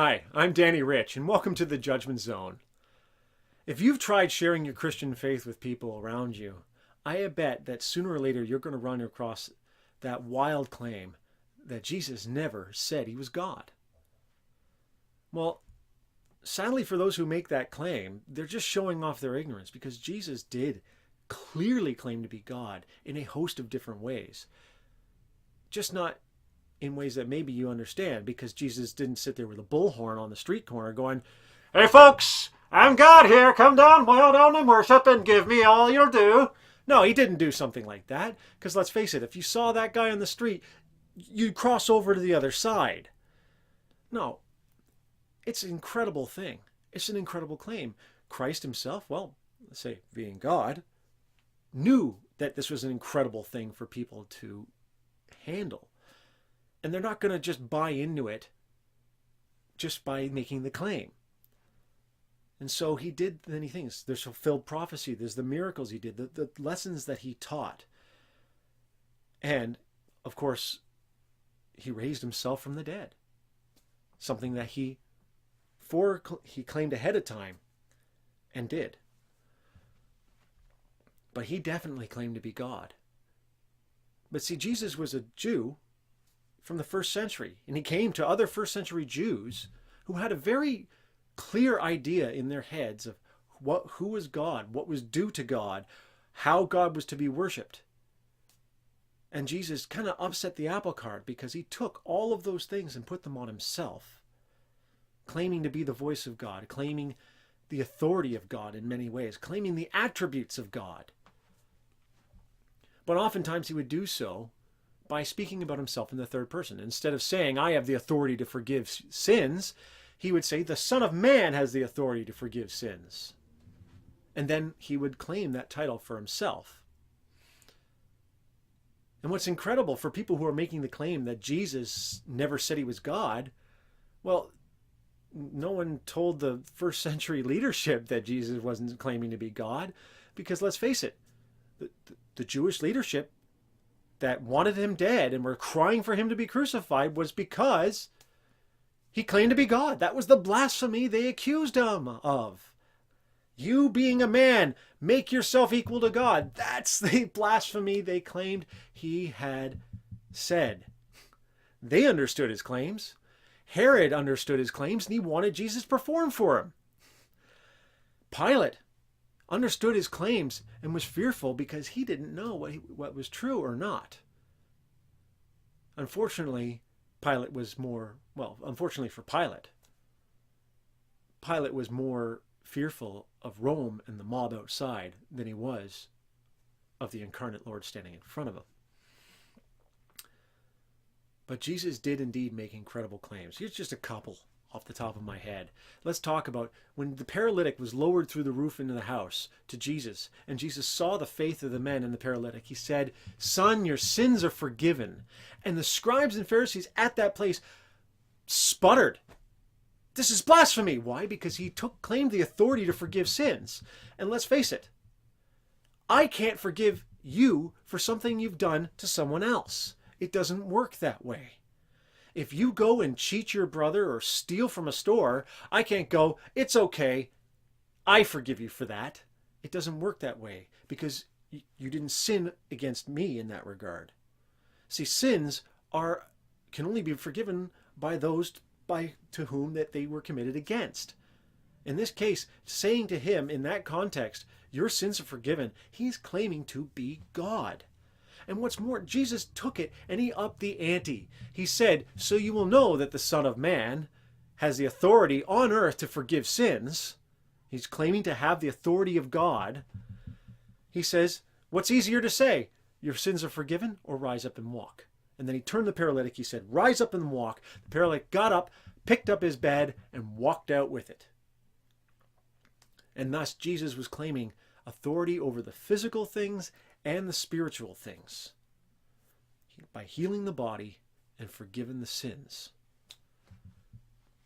Hi, I'm Danny Rich, and welcome to the Judgment Zone. If you've tried sharing your Christian faith with people around you, I bet that sooner or later you're going to run across that wild claim that Jesus never said he was God. Well, sadly for those who make that claim, they're just showing off their ignorance because Jesus did clearly claim to be God in a host of different ways. Just not in ways that maybe you understand, because Jesus didn't sit there with a bullhorn on the street corner going, "Hey folks, I'm God here, come down, bow down and worship and give me all your due." No, he didn't do something like that, because let's face it, if you saw that guy on the street, you'd cross over to the other side. No, it's an incredible thing. It's an incredible claim. Christ himself, well, let's say being God, knew that this was an incredible thing for people to handle. And they're not going to just buy into it just by making the claim. And so he did many things. There's fulfilled prophecy. There's the miracles he did, the lessons that he taught. And, of course, he raised himself from the dead. Something that he claimed ahead of time and did. But he definitely claimed to be God. But see, Jesus was a Jew from the first century, and he came to other first century Jews who had a very clear idea in their heads of who was God, what was due to God, how God was to be worshipped. And Jesus kind of upset the apple cart because he took all of those things and put them on himself, claiming to be the voice of God, claiming the authority of God in many ways, claiming the attributes of God. But oftentimes he would do so by speaking about himself in the third person. Instead of saying, "I have the authority to forgive sins," he would say, "The Son of Man has the authority to forgive sins." And then he would claim that title for himself. And what's incredible for people who are making the claim that Jesus never said he was God, well, no one told the first century leadership that Jesus wasn't claiming to be God, because let's face it, the Jewish leadership that wanted him dead and were crying for him to be crucified was because he claimed to be God. That was the blasphemy they accused him of. You being a man, make yourself equal to God. That's the blasphemy they claimed he had said. They understood his claims. Herod understood his claims, and he wanted Jesus performed for him. Pilate understood his claims and was fearful because he didn't know what was true or not. Unfortunately for Pilate, Pilate was more fearful of Rome and the mob outside than he was of the incarnate Lord standing in front of him. But Jesus did indeed make incredible claims. Here's just a couple off the top of my head. Let's talk about when the paralytic was lowered through the roof into the house to Jesus, and Jesus saw the faith of the men and the paralytic. He said, "Son, your sins are forgiven." And the scribes and Pharisees at that place sputtered. This is blasphemy. Why? Because he claimed the authority to forgive sins. And let's face it, I can't forgive you for something you've done to someone else. It doesn't work that way. If you go and cheat your brother or steal from a store, I can't go, "It's okay, I forgive you for that." It doesn't work that way because you didn't sin against me in that regard. See, sins can only be forgiven by those to whom that they were committed against. In this case, saying to him in that context, "Your sins are forgiven," he's claiming to be God. And what's more, Jesus took it and he upped the ante. He said, "So you will know that the Son of Man has the authority on earth to forgive sins." He's claiming to have the authority of God. He says, what's easier to say? "Your sins are forgiven," or "Rise up and walk"? And then he turned the paralytic. He said, "Rise up and walk." The paralytic got up, picked up his bed, and walked out with it. And thus Jesus was claiming authority over the physical things and the spiritual things by healing the body and forgiving the sins.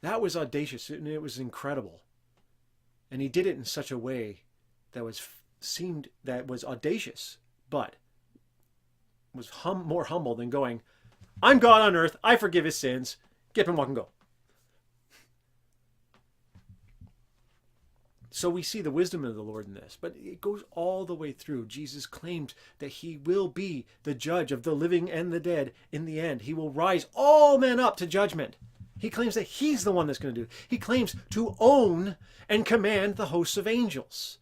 That was audacious and it was incredible. And he did it in such a way that was audacious, but was more humble than going, "I'm God on earth, I forgive his sins, get up and walk and go." So we see the wisdom of the Lord in this, but it goes all the way through. Jesus claimed that he will be the judge of the living and the dead in the end. He will rise all men up to judgment. He claims that he's the one that's going to do it. He claims to own and command the hosts of angels.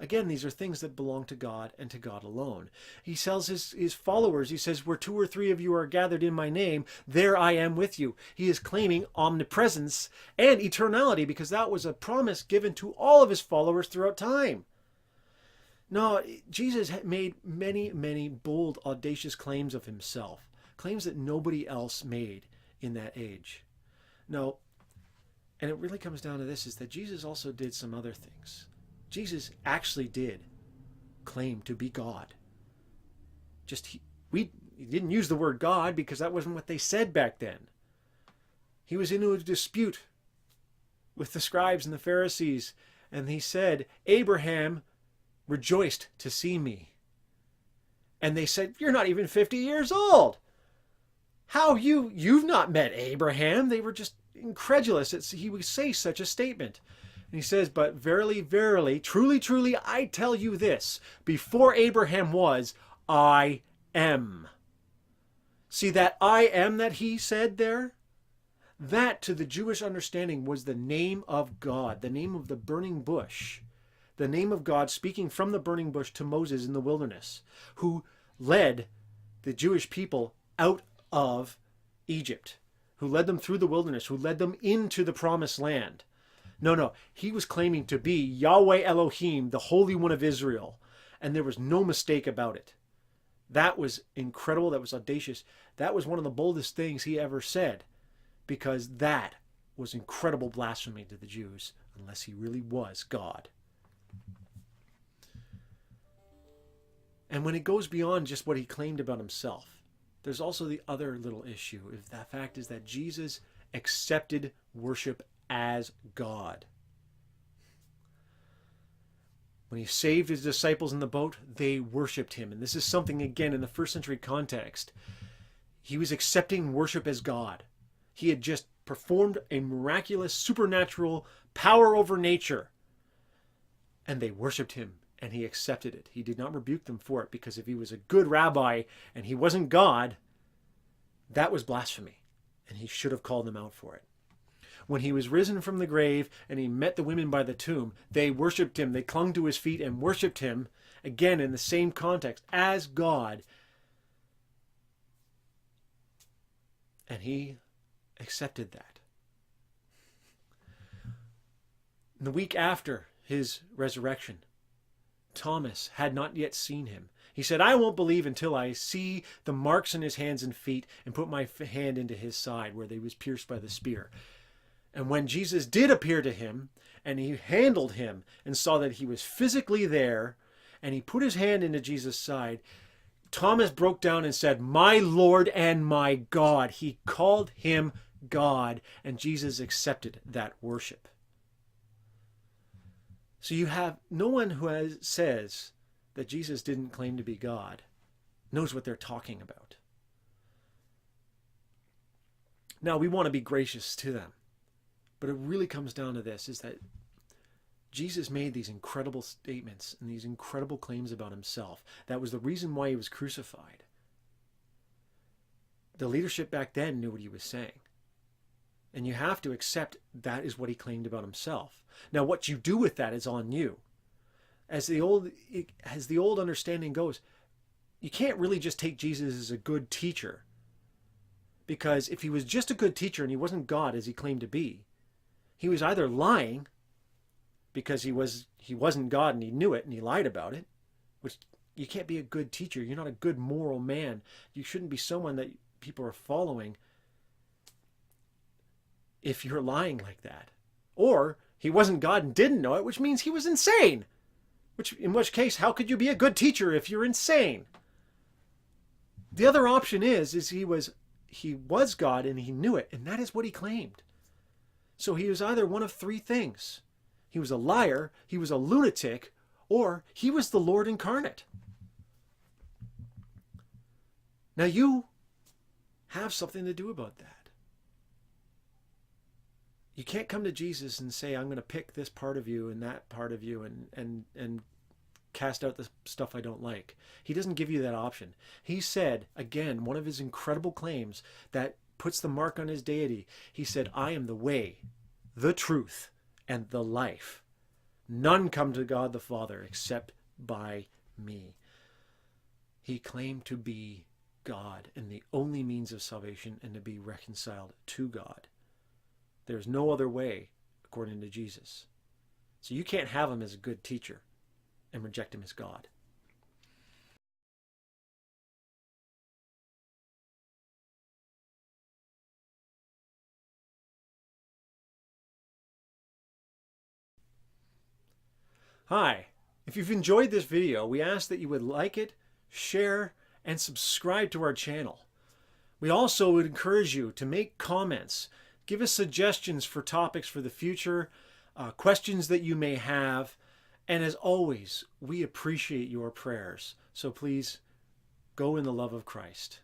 Again, these are things that belong to God and to God alone. He tells his followers, he says, where 2 or 3 of you are gathered in my name, there I am with you. He is claiming omnipresence and eternality because that was a promise given to all of his followers throughout time. No, Jesus made many, many bold, audacious claims of himself, claims that nobody else made in that age. No, and it really comes down to this, is that Jesus also did some other things. Jesus actually did claim to be God. He didn't use the word God because that wasn't what they said back then. He was into a dispute with the scribes and the Pharisees, and he said, Abraham rejoiced to see me. And they said, you're not even 50 years old. How you've not met Abraham? They were just incredulous that he would say such a statement. And he says, but verily, verily, truly, truly, I tell you this, before Abraham was, I am. See that I am that he said there? That, to the Jewish understanding, was the name of God, the name of the burning bush, the name of God speaking from the burning bush to Moses in the wilderness, who led the Jewish people out of Egypt, who led them through the wilderness, who led them into the promised land. No, he was claiming to be Yahweh Elohim, the Holy One of Israel, and there was no mistake about it. That was incredible, that was audacious. That was one of the boldest things he ever said, because that was incredible blasphemy to the Jews, unless he really was God. And when it goes beyond just what he claimed about himself, there's also the other little issue. The fact is that Jesus accepted worship as God. When he saved his disciples in the boat, they worshipped him. And this is something, again, in the first century context. He was accepting worship as God. He had just performed a miraculous, supernatural power over nature. And they worshipped him, and he accepted it. He did not rebuke them for it, because if he was a good rabbi and he wasn't God, that was blasphemy. And he should have called them out for it. When he was risen from the grave and he met the women by the tomb, they worshipped him. They clung to his feet and worshipped him, again in the same context, as God. And he accepted that. The week after his resurrection, Thomas had not yet seen him. He said, I won't believe until I see the marks in his hands and feet and put my hand into his side where he was pierced by the spear. And when Jesus did appear to him, and he handled him and saw that he was physically there, and he put his hand into Jesus' side, Thomas broke down and said, my Lord and my God. He called him God, and Jesus accepted that worship. So you have no one who says that Jesus didn't claim to be God knows what they're talking about. Now, we want to be gracious to them. But it really comes down to this, is that Jesus made these incredible statements and these incredible claims about himself. That was the reason why he was crucified. The leadership back then knew what he was saying. And you have to accept that is what he claimed about himself. Now, what you do with that is on you. As the old understanding goes, you can't really just take Jesus as a good teacher. Because if he was just a good teacher and he wasn't God as he claimed to be, he was either lying because he wasn't God and he knew it and he lied about it, which you can't be a good teacher. You're not a good moral man. You shouldn't be someone that people are following if you're lying like that. Or he wasn't God and didn't know it, which means he was insane. In which case, how could you be a good teacher if you're insane? The other option is he was God and he knew it, and that is what he claimed. So he was either one of 3 things. He was a liar, he was a lunatic, or he was the Lord incarnate. Now you have something to do about that. You can't come to Jesus and say, I'm going to pick this part of you and that part of you and cast out the stuff I don't like. He doesn't give you that option. He said, again, one of his incredible claims that puts the mark on his deity. He said, I am the way, the truth, and the life. None come to God the Father except by me. He claimed to be God and the only means of salvation and to be reconciled to God. There's no other way, according to Jesus. So you can't have him as a good teacher and reject him as God. Hi, if you've enjoyed this video, we ask that you would like it, share, and subscribe to our channel. We also would encourage you to make comments, give us suggestions for topics for the future, questions that you may have, and as always, we appreciate your prayers. So please, go in the love of Christ.